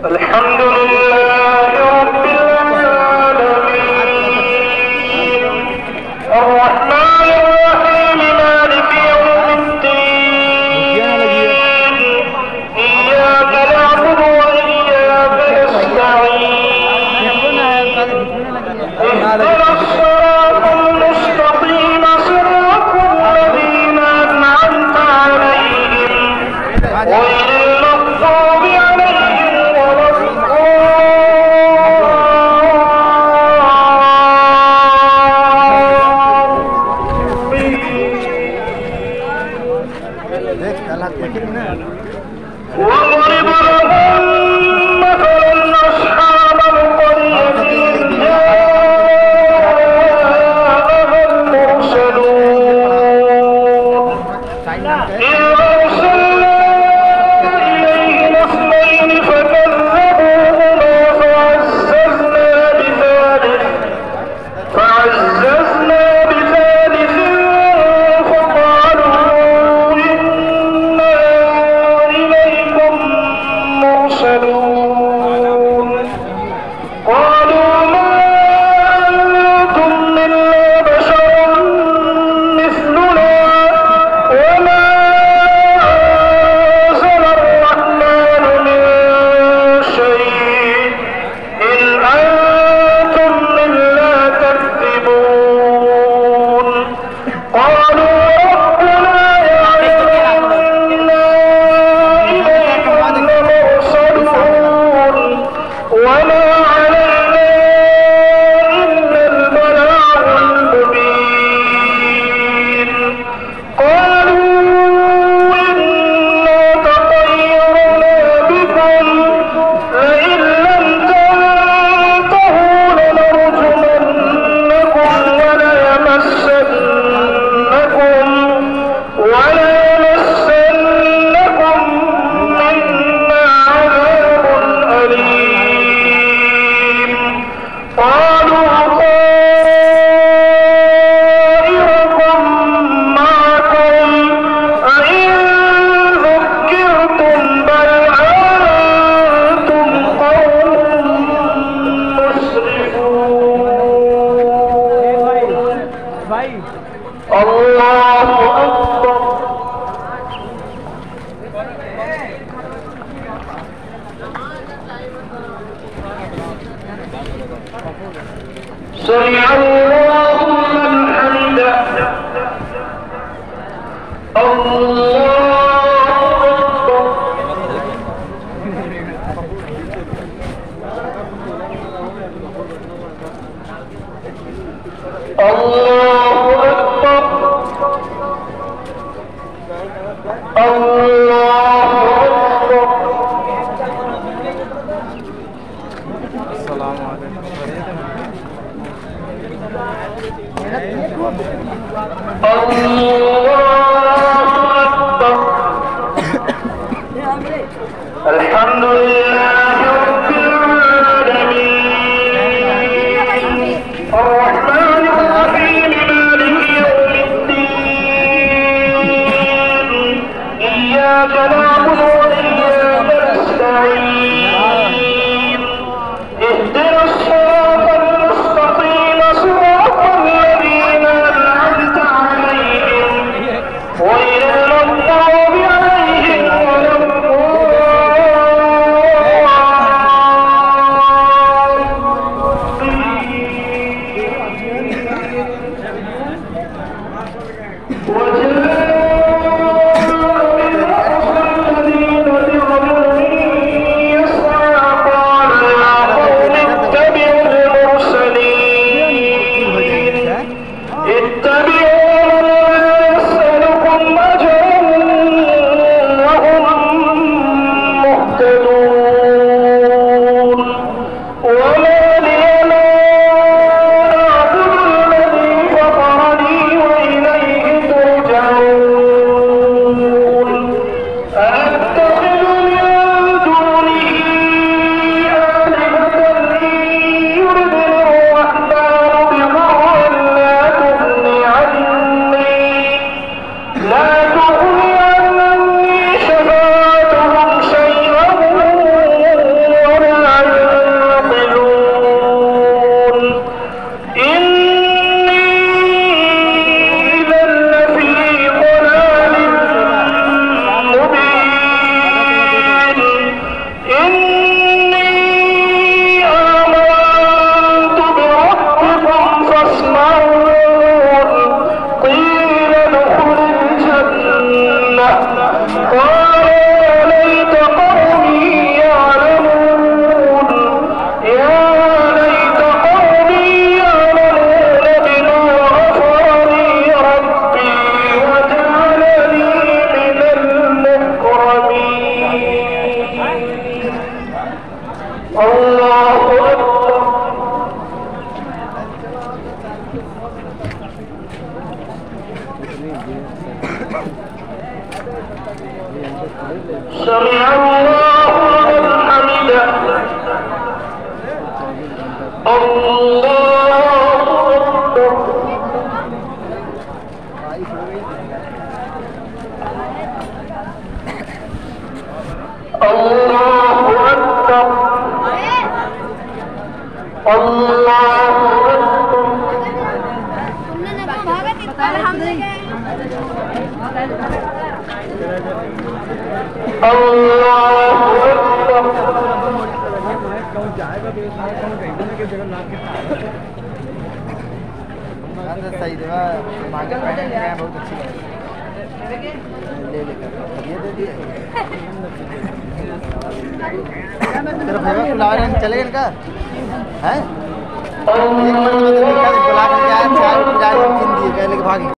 الحمد لله رب العالمين الرحمن الرحيم مالك يوم الدين إياك نعبد وإياك نستعين اهدنا الصراط المستقيم صراط الذين أنعمت عليهم غير المغضوب عليهم ولا الضالين. واضرب لهم مثلا أصحاب القرية إذ جاءها المرسلون إذ أرسلنا إليهم اثنين فكذبوهما فعززنا بثالث فقالوا إنا إليكم مرسلون قالوا ما أنتم إلا بشر مثلنا وما أنزل الرحمن من شيء إن أنتم إلا تكذبون قالوا ربنا يعلم إنا إليكم لمرسلون وما علينا إلا البلاغ المبين قالوا إنا تطيرنا بكم لئن لم تنتهوا لنرجمنكم وليمسنكم منا عذاب أليم قالوا طائركم معكم أئن ذكرتم بل أنتم قوم مسرفون الله أكبر سمع الله لمن حمده الله أكبر الله أكبر الله أكبر السلام عليكم. الله أكبر الحمد لله رب العالمين الرحمن الرحيم مالك يوم الدين إياك نعبد وإياك نستعين اهدنا الصراط المستقيم صراط الذين أنعمت عليهم الله أكبر سمع الله لمن حمده الله أكبر الله أكبر الله أكبر सही देवा मांगे पहने हैं बहुत अच्छी ले लेकर ये दे दिए तेरा भैया फ्लावर चले इनका है एक मिनट में बुला कर आया चाय पिला के भागी